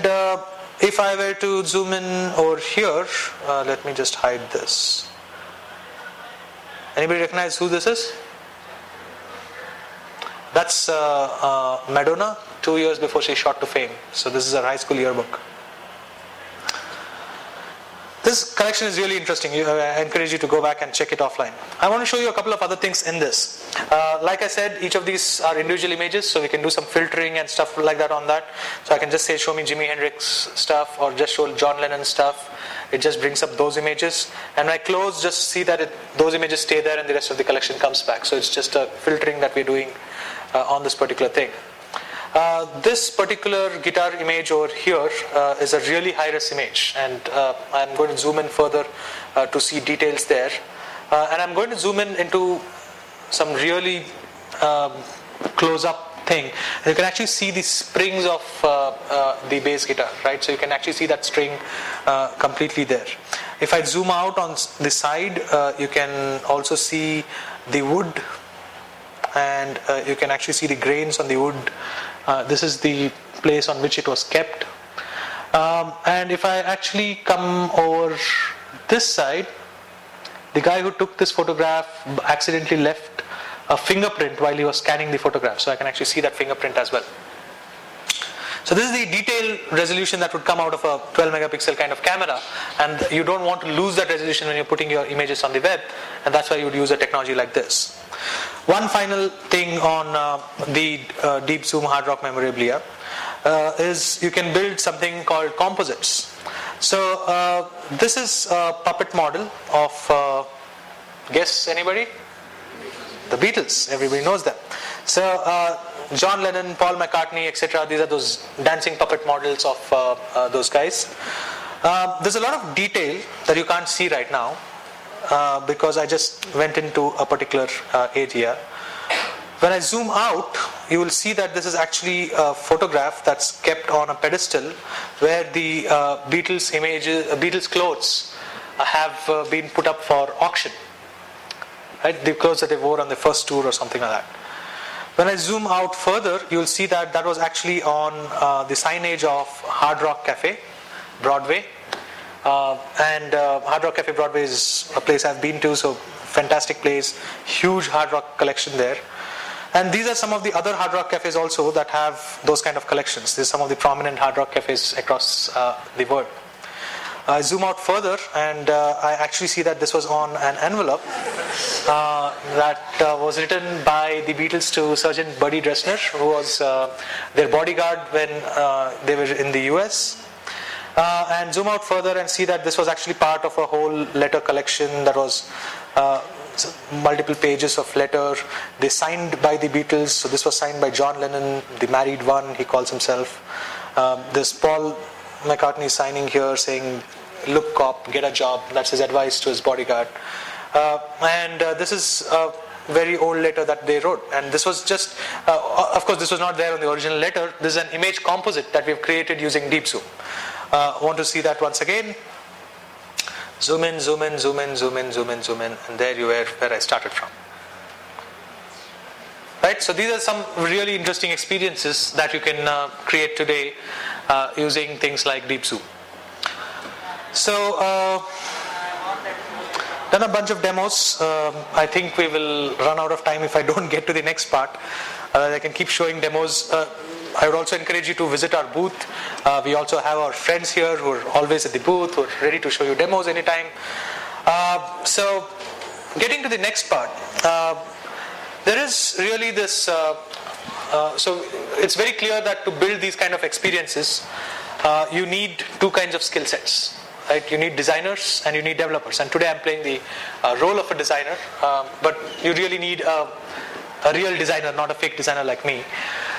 if I were to zoom in over here, let me just hide this. Anybody recognize who this is? That's Madonna, 2 years before she shot to fame. So this is her high school yearbook. This collection is really interesting. I encourage you to go back and check it offline. I want to show you a couple of other things in this. Like I said, each of these are individual images, so we can do some filtering and stuff like that on that. So I can just say, show me Jimi Hendrix stuff, or just show John Lennon stuff. It just brings up those images. And when I close, just see that those images stay there and the rest of the collection comes back. So it's just a filtering that we're doing on this particular thing. This particular guitar image over here is a really high-res image, and I'm going to zoom in further to see details there. And I'm going to zoom in into some really close-up thing. And you can actually see the springs of the bass guitar, right? So you can actually see that string completely there. If I zoom out on the side, you can also see the wood, and you can actually see the grains on the wood. This is the place on which it was kept. And if I actually come over this side, the guy who took this photograph accidentally left a fingerprint while he was scanning the photograph. So I can actually see that fingerprint as well. So this is the detail resolution that would come out of a 12 megapixel kind of camera, and you don't want to lose that resolution when you're putting your images on the web, and that's why you would use a technology like this. One final thing on the deep zoom hard rock memorabilia is you can build something called composites. So this is a puppet model of, guess anybody? The Beatles, everybody knows them. So John Lennon, Paul McCartney, etc. These are those dancing puppet models of those guys. There's a lot of detail that you can't see right now because I just went into a particular area. When I zoom out, you will see that this is actually a photograph that's kept on a pedestal where the Beatles images, Beatles clothes have been put up for auction. Right? The clothes that they wore on their first tour or something like that. When I zoom out further, you will see that that was actually on the signage of Hard Rock Cafe, Broadway. And Hard Rock Cafe Broadway is a place I've been to, so fantastic place, huge hard rock collection there. And these are some of the other hard rock cafes also that have those kind of collections. These are some of the prominent hard rock cafes across the world. I zoom out further and I actually see that this was on an envelope that was written by the Beatles to Sergeant Buddy Dresner, who was their bodyguard when they were in the US. And zoom out further and see that this was actually part of a whole letter collection that was multiple pages of letter. They signed by the Beatles. So this was signed by John Lennon, the married one, he calls himself. This Paul McCartney signing here saying, "Look cop, get a job." That's his advice to his bodyguard. And this is a very old letter that they wrote. And this was just, of course this was not there on the original letter. This is an image composite that we've created using Deep Zoom. Want to see that once again? Zoom in, zoom in, zoom in, zoom in, zoom in, zoom in, and there you were where I started from. Right, so these are some really interesting experiences that you can create today using things like Deep Zoom. So, done a bunch of demos. I think we will run out of time if I don't get to the next part. I can keep showing demos. I would also encourage you to visit our booth. We also have our friends here who are always at the booth, who are ready to show you demos anytime. So, getting to the next part, there is really this, so it's very clear that to build these kind of experiences, you need two kinds of skill sets. Right? You need designers and you need developers. And today I'm playing the role of a designer, but you really need a real designer, not a fake designer like me.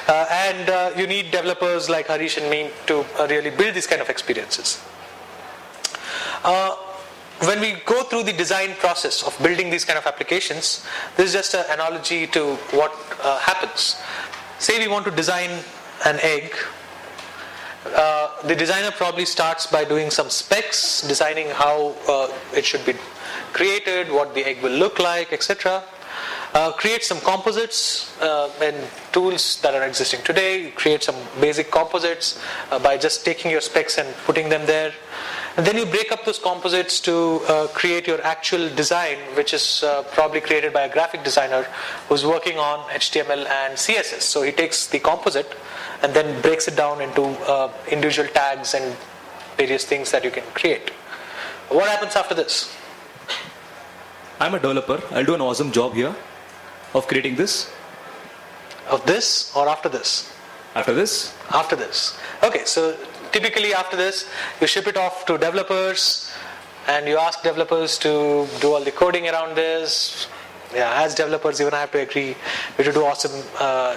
And you need developers like Harish and me to really build these kind of experiences. When we go through the design process of building these kind of applications, this is just an analogy to what happens. Say we want to design an egg. The designer probably starts by doing some specs, designing how it should be created, what the egg will look like, etc. Create some composites and tools that are existing today. Create some basic composites by just taking your specs and putting them there. And then you break up those composites to create your actual design, which is probably created by a graphic designer who's working on HTML and CSS. So he takes the composite and then breaks it down into individual tags and various things that you can create. What happens after this? I'm a developer. I'll do an awesome job here of creating this. Of this or after this? After this? After this. Okay, so typically after this, you ship it off to developers and you ask developers to do all the coding around this. Yeah, as developers, even I have to agree we should do awesome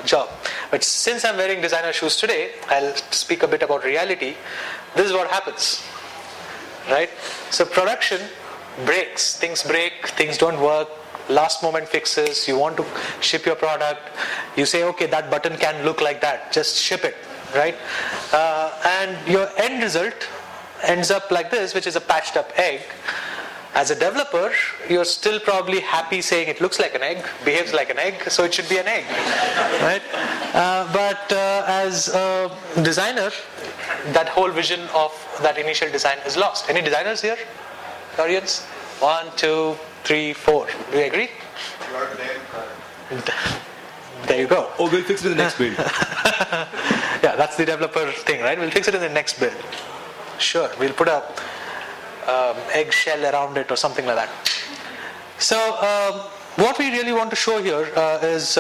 job. But since I'm wearing designer shoes today, I'll speak a bit about reality. This is what happens, right? So production breaks, things break, things don't work, last moment fixes, you want to ship your product, you say, okay, that button can look like that, just ship it, right? And your end result ends up like this, which is a patched up egg. As a developer, you're still probably happy saying it looks like an egg, behaves like an egg, so it should be an egg, right? But as a designer, that whole vision of that initial design is lost. Any designers here? Audience? 1, 2, 3, 4. Do you agree? You are there. There you go. Oh, we'll fix it in the next build. Yeah, that's the developer thing, right? We'll fix it in the next build. Sure, we'll put a eggshell around it or something like that. So what we really want to show here is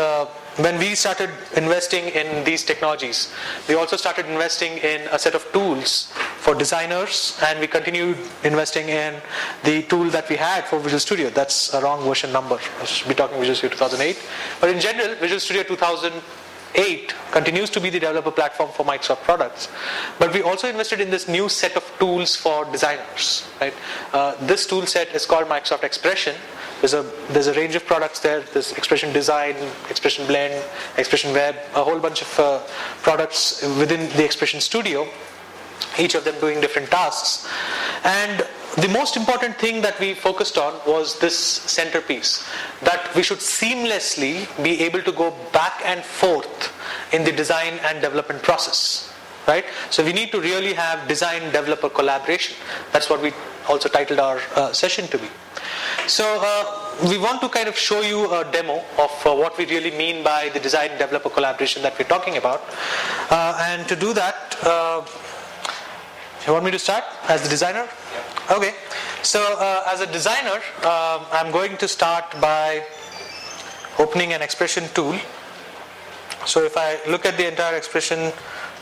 when we started investing in these technologies, we also started investing in a set of tools for designers, and we continued investing in the tool that we had for Visual Studio. That's a wrong version number. I should be talking Visual Studio 2008. But in general, Visual Studio 2008 continues to be the developer platform for Microsoft products. But we also invested in this new set of tools for designers. Right? This tool set is called Microsoft Expression. There's a range of products there. There's Expression Design, Expression Blend, Expression Web, a whole bunch of products within the Expression Studio, each of them doing different tasks. And the most important thing that we focused on was this centerpiece, that we should seamlessly be able to go back and forth in the design and development process. Right? So we need to really have design-developer collaboration. That's what we also titled our session to be. So we want to kind of show you a demo of what we really mean by the design-developer collaboration that we're talking about. And to do that, you want me to start as the designer? Yeah. Okay. So as a designer, I'm going to start by opening an Expression tool. So if I look at the entire Expression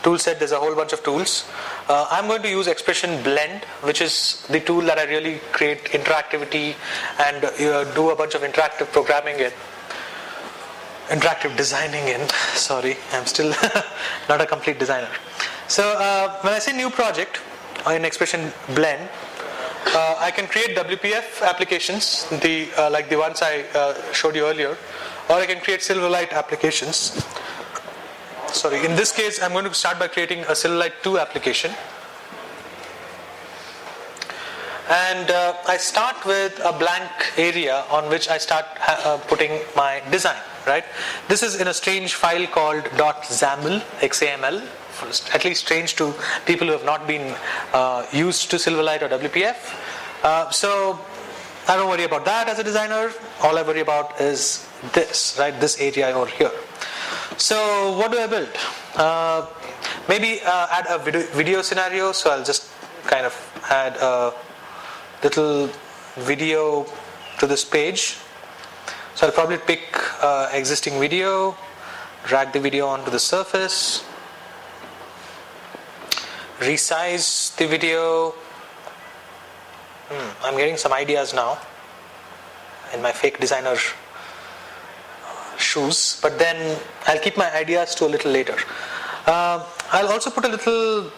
tool set, there's a whole bunch of tools. I'm going to use Expression Blend, which is the tool that I really create interactivity and do a bunch of interactive programming in. Interactive designing in. Sorry, I'm still not a complete designer. So when I say new project in Expression Blend, I can create WPF applications, like the ones I showed you earlier, or I can create Silverlight applications. Sorry, in this case, I'm going to start by creating a Silverlight 2 application. And I start with a blank area on which I start putting my design, right? This is in a strange file called .xaml, XAML, at least strange to people who have not been used to Silverlight or WPF. So I don't worry about that as a designer. All I worry about is this, right? This area over here. So what do I build? Maybe add a video scenario. So I'll just kind of add a little video to this page. So I'll probably pick existing video, drag the video onto the surface, resize the video. I'm getting some ideas now in my fake designer shoes, but then I'll keep my ideas to a little later. I'll also put a little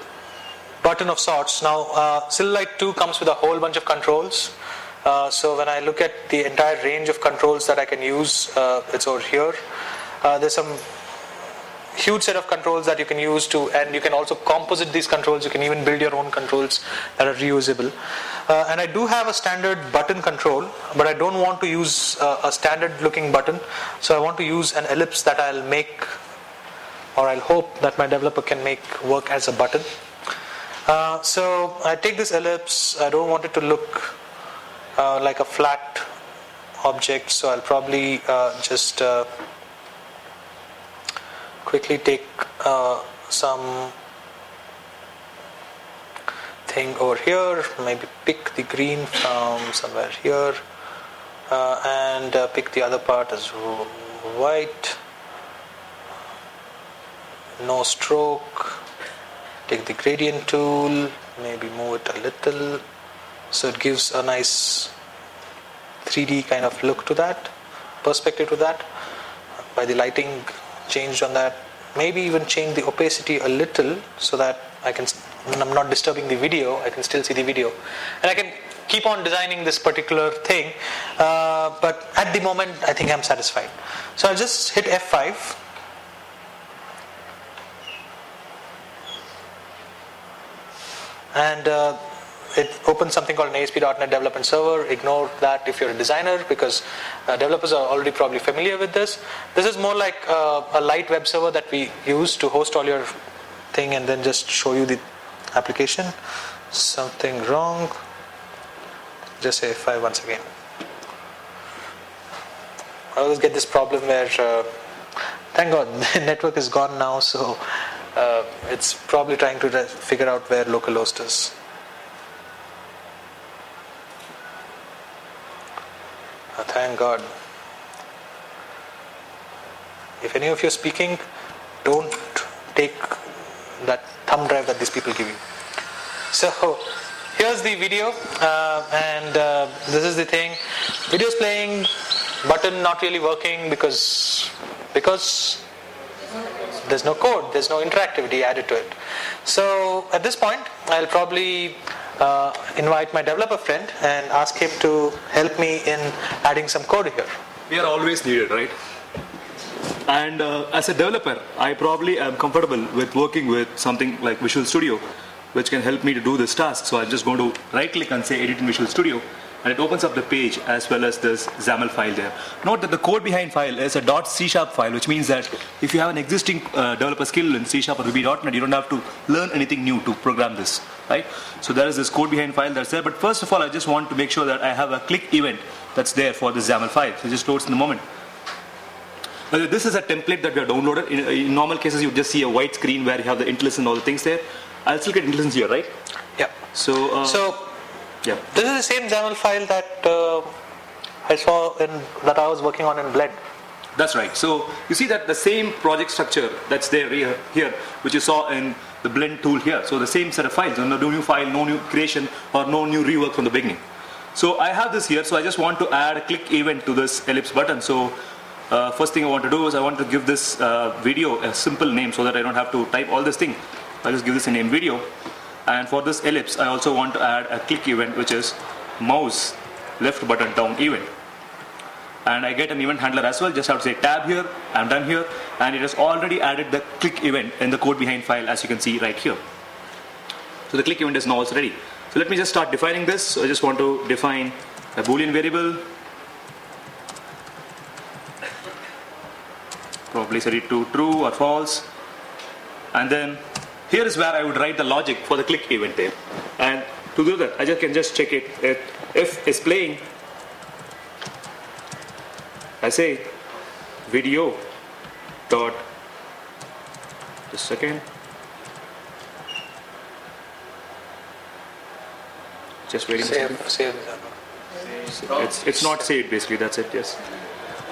button of sorts. Now, Silverlight 2 comes with a whole bunch of controls. So when I look at the entire range of controls that I can use, it's over here. There's some huge set of controls that you can use and you can also composite these controls. You can even build your own controls that are reusable. And I do have a standard button control, but I don't want to use a standard looking button. So I want to use an ellipse that I'll make, or I'll hope that my developer can make work as a button. So I take this ellipse. I don't want it to look like a flat object, so I'll probably just quickly take some thing over here, maybe pick the green from somewhere here, and pick the other part as white, no stroke, take the gradient tool, maybe move it a little, so it gives a nice 3D kind of look to that, perspective to that, by the lighting changed on that. Maybe even change the opacity a little so that when I'm not disturbing the video, I can still see the video. And I can keep on designing this particular thing, but at the moment I think I'm satisfied. So I'll just hit F5. And it opens something called an ASP.NET Development Server. Ignore that if you're a designer, because developers are already probably familiar with this. This is more like a light web server that we use to host all your thing and then just show you the application. Something wrong. Just say F5 once again. I always get this problem where, thank God, the network is gone now, so it's probably trying to figure out where localhost is. Thank God. If any of you are speaking, don't take that thumb drive that these people give you. So here's the video, and this is the thing. Video's playing, button not really working because there's no code, there's no interactivity added to it. So at this point, I'll probably invite my developer friend and ask him to help me in adding some code here. We are always needed, right? And as a developer, I probably am comfortable with working with something like Visual Studio, which can help me to do this task. So I'm just going to right click and say edit in Visual Studio, and it opens up the page as well as this XAML file there. Note that the code behind file is a .C# file, which means that if you have an existing developer skill in C# or Ruby.NET, you don't have to learn anything new to program this, right? So there is this code behind file that's there. But first of all, I just want to make sure that I have a click event that's there for this XAML file. So it just loads in a moment. Now, this is a template that we have downloaded. In normal cases, you just see a white screen where you have the IntelliSense and all the things there. I'll still get IntelliSense here, right? Yeah. So yeah. This is the same XAML file that I saw that I was working on in Blend. That's right. So you see that the same project structure that's there here, which you saw in the Blend tool here. So the same set of files, no new file, no new creation, or no new rework from the beginning. So I have this here. So I just want to add a click event to this ellipse button. So first thing I want to do is I want to give this video a simple name so that I don't have to type all this thing. I'll just give this a name video. And for this ellipse, I also want to add a click event, which is mouse left button down event. And I get an event handler as well. Just have to say tab here. I'm done here. And it has already added the click event in the code behind file, as you can see right here. So the click event is now also ready. So let me just start defining this. So I just want to define a Boolean variable. Probably set it to true or false. And then here is where I would write the logic for the click event there. And to do that, I can just check it. If it's playing, I say video dot, just a second. Just waiting. Save. It's not saved basically, that's it, yes.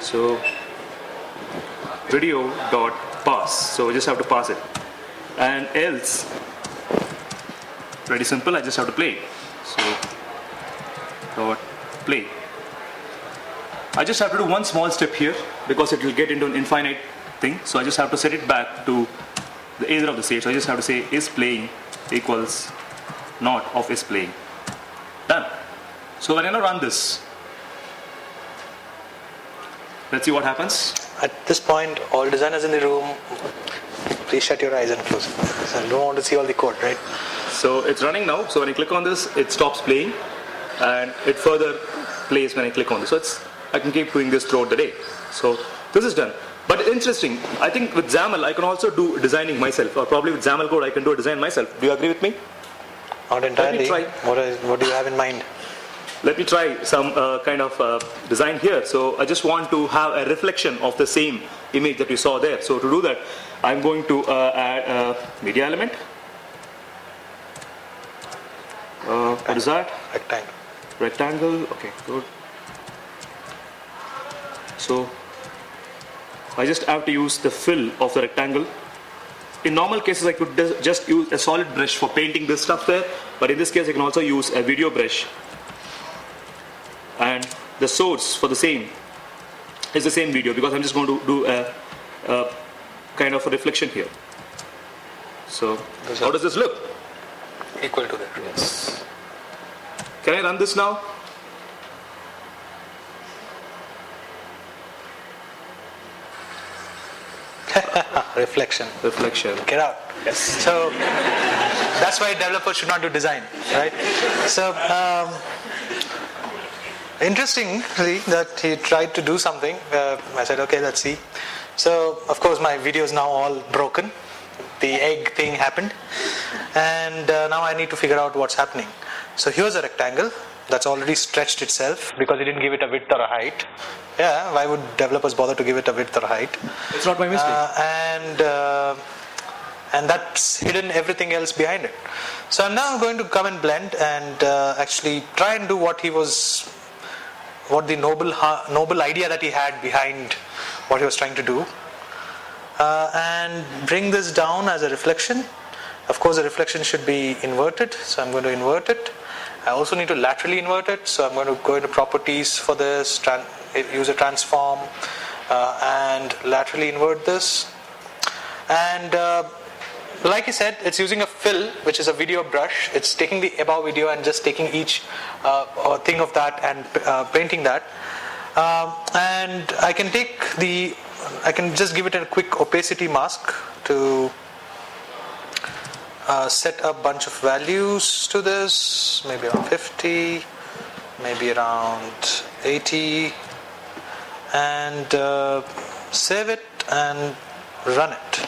So video dot pass. So we just have to pass it. And else, pretty simple, I just have to play. So dot play. I just have to do one small step here because it will get into an infinite thing. So I just have to set it back to the either of the state. So I just have to say is playing equals not of is playing. Done. So when I now run this, let's see what happens. At this point, all designers in the room, please shut your eyes and close it. I don't want to see all the code, right? So it's running now. So when I click on this, it stops playing, and it further plays when I click on this. So I can keep doing this throughout the day. So this is done. But interesting, I think with XAML, I can also do designing myself, or probably with XAML code, I can do a design myself. Do you agree with me? Not entirely. Let me try. What do you have in mind? Let me try some kind of design here. So I just want to have a reflection of the same image that we saw there. So to do that, I'm going to add a media element. What is that? Rectangle. Rectangle. Okay, good. So I just have to use the fill of the rectangle. In normal cases, I could just use a solid brush for painting this stuff there. But in this case, I can also use a video brush. And the source for the same is the same video because I'm just going to do a kind of a reflection here. So how does this look? Equal to that. Yes. Can I run this now? Reflection. Get out. Yes. So that's why developers should not do design, right? So interestingly, that he tried to do something. I said, okay, let's see. So of course my video is now all broken. The egg thing happened, and now I need to figure out what's happening. So here's a rectangle that's already stretched itself because he didn't give it a width or a height. Yeah, why would developers bother to give it a width or a height? It's not my mistake. And that's hidden everything else behind it. So I'm now going to come and blend and actually try and do what the noble idea that he had behind what he was trying to do, and bring this down as a reflection Of course, the reflection should be inverted, so I'm going to invert it. I also need to laterally invert it, so I'm going to go into properties for this, use a transform, and laterally invert this. And like I said, it's using a fill, which is a video brush. It's taking the above video and just taking each thing of that and painting that. And I can just give it a quick opacity mask to set a bunch of values to this, maybe around 50, maybe around 80, and save it and run it.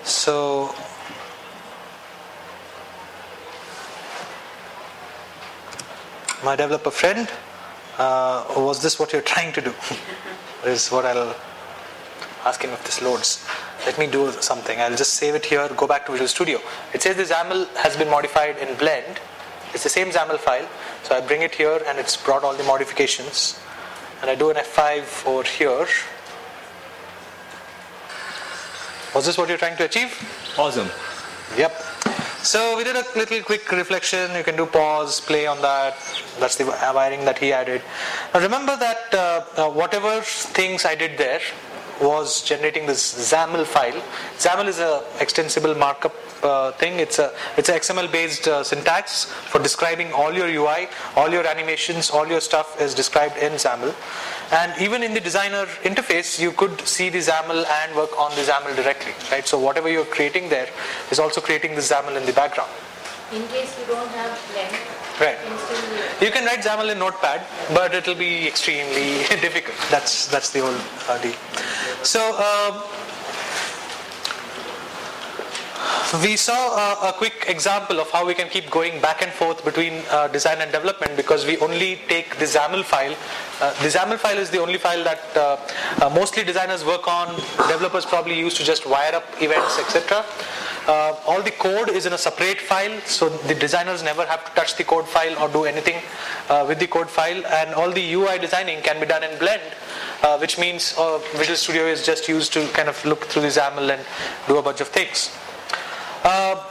So my developer friend, was this what you're trying to do? Is what I'll ask him if this loads. Let me do something. I'll just save it here, go back to Visual Studio. It says the XAML has been modified in Blend. It's the same XAML file. So I bring it here and it's brought all the modifications. And I do an F5 over here. Was this what you're trying to achieve? Awesome. Yep. So we did a little quick reflection. You can do pause, play on that. That's the wiring that he added. Now remember that whatever things I did there was generating this XAML file. XAML is a extensible markup thing. It's a XML based syntax for describing all your UI, all your animations, all your stuff is described in XAML. And even in the designer interface, you could see the XAML and work on the XAML directly, right? So whatever you're creating there is also creating the XAML in the background. In case you don't have Blend, right? You can write XAML in Notepad, but it will be extremely difficult. That's the whole deal. So we saw a quick example of how we can keep going back and forth between design and development because we only take the XAML file. The XAML file is the only file that mostly designers work on. Developers probably use to just wire up events, etc. All the code is in a separate file, so the designers never have to touch the code file or do anything with the code file, and all the UI designing can be done in Blend, which means Visual Studio is just used to kind of look through the XAML and do a bunch of things.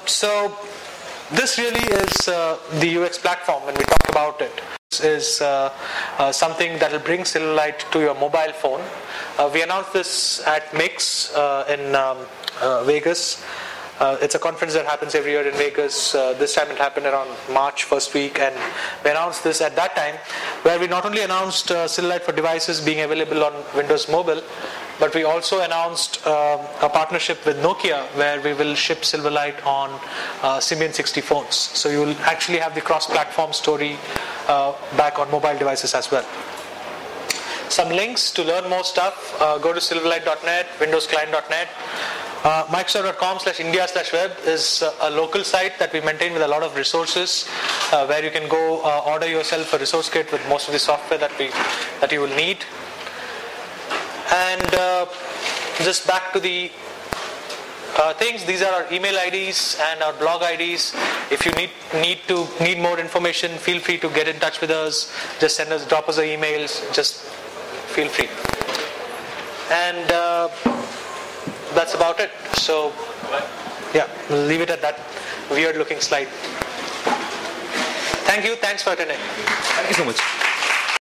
So this really is the UX platform when we talk about it. This is something that will bring Silverlight to your mobile phone. We announced this at Mix in Vegas. It's a conference that happens every year in Vegas. This time it happened around March first week, and we announced this at that time, where we not only announced Silverlight for devices being available on Windows Mobile, but we also announced a partnership with Nokia, where we will ship Silverlight on Symbian 60 phones. So you will actually have the cross-platform story back on mobile devices as well. Some links to learn more stuff. Go to silverlight.net, windowsclient.net. Microsoft.com/India/web is a local site that we maintain with a lot of resources, where you can go order yourself a resource kit with most of the software that you will need. And just back to the things. These are our email IDs and our blog IDs. If you need more information, feel free to get in touch with us. Just drop us emails. Just feel free. And that's about it. So yeah, we'll leave it at that weird looking slide. Thank you. Thanks for attending. Thank you so much.